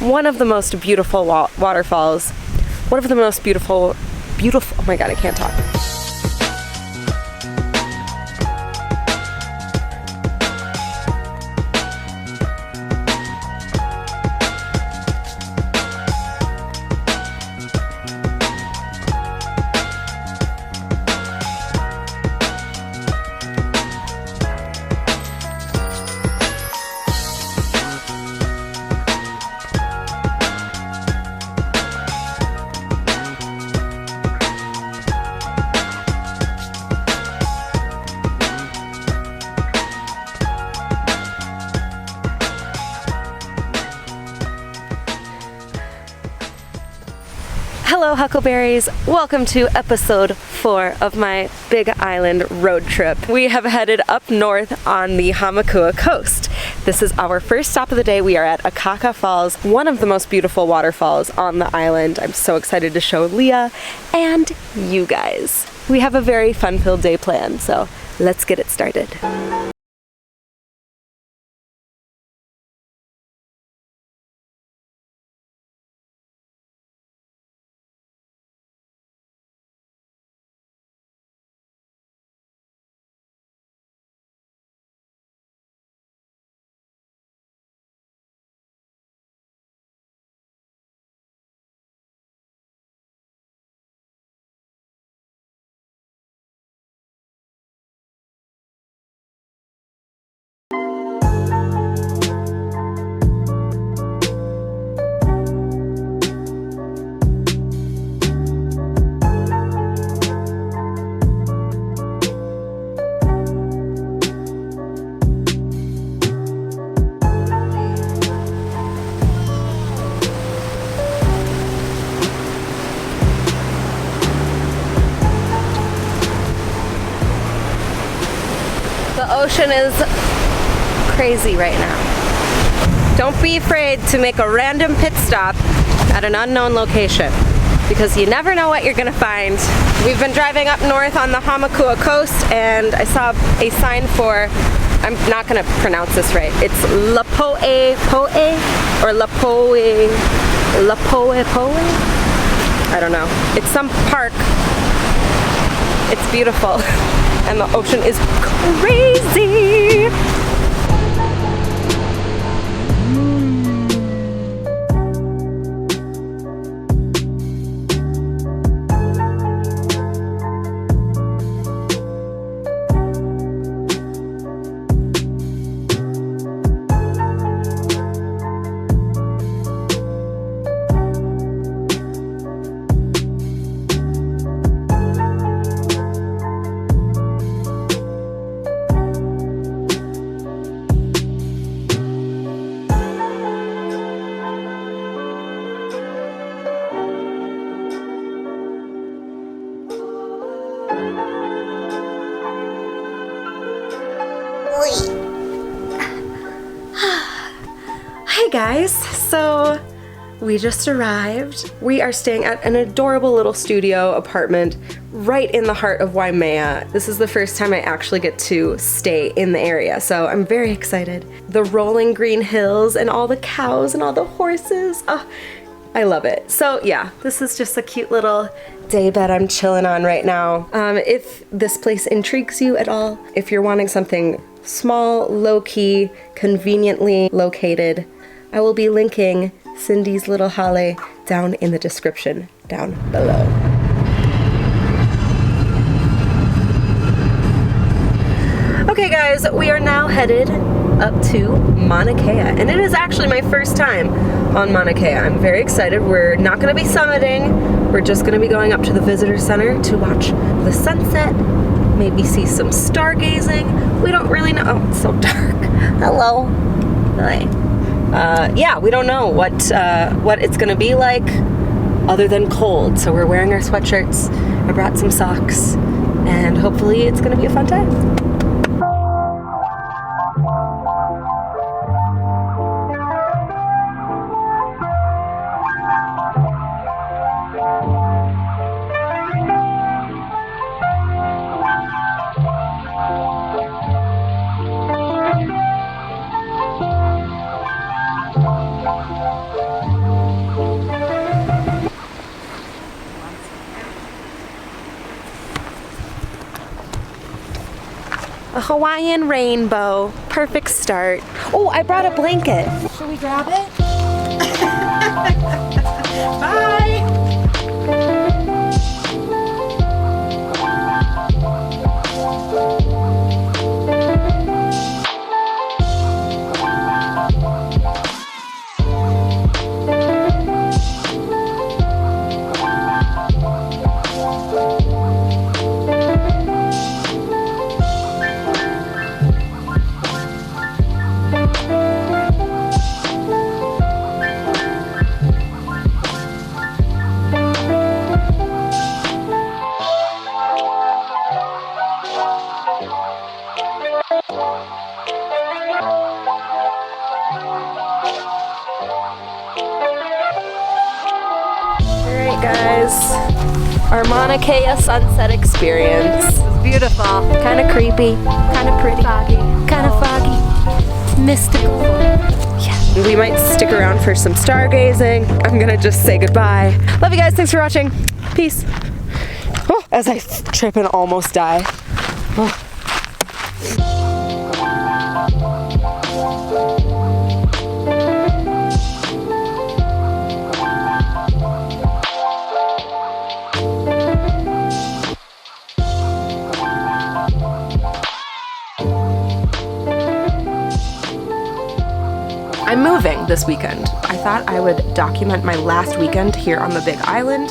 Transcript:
one of the most beautiful waterfalls. One of the most beautiful, oh my God, I can't talk. Hello Huckleberries, welcome to episode 4 of my Big Island road trip. We have headed up north on the Hamakua coast. This is our first stop of the day. We are at Akaka Falls, one of the most beautiful waterfalls on the island. I'm so excited to show Leah and you guys. We have a very fun-filled day planned, so let's get it started. The ocean is crazy right now. Don't be afraid to make a random pit stop at an unknown location because you never know what you're gonna find. We've been driving up north on the Hamakua coast and I saw a sign for, I'm not gonna pronounce this right, it's Lapoe Poe or Lapoe Poe? I don't know. It's some park. It's beautiful. And the ocean is crazy! Hey guys, so we just arrived. We are staying at an adorable little studio apartment right in the heart of Waimea. This is the first time I actually get to stay in the area, so I'm very excited. The rolling green hills and all the cows and all the horses. Oh, I love it. So yeah, this is just a cute little day bed I'm chilling on right now. If this place intrigues you at all, if you're wanting something small, low-key, conveniently located, I will be linking Cindy's little Hale down in the description down below. Okay guys, we are now headed up to Mauna Kea, and it is actually my first time on Mauna Kea. I'm very excited. We're not going to be summiting, we're just going to be going up to the visitor center to watch the sunset, maybe see some stargazing. We don't really know. Oh, it's so dark. Hello. Hi. Yeah, we don't know what it's gonna be like other than cold. So we're wearing our sweatshirts. I brought some socks, and hopefully it's gonna be a fun time. A Hawaiian rainbow. Perfect start. Oh, I brought a blanket. Should we grab it? Bye! Guys, our Mauna Kea sunset experience. It's beautiful. Kind of creepy, kind of pretty, kind of foggy, mystical. Yeah, we might stick around for some stargazing. I'm gonna just say goodbye. Love you guys, thanks for watching. Peace. Oh, as I trip and almost die. Oh. I'm moving this weekend. I thought I would document my last weekend here on the Big Island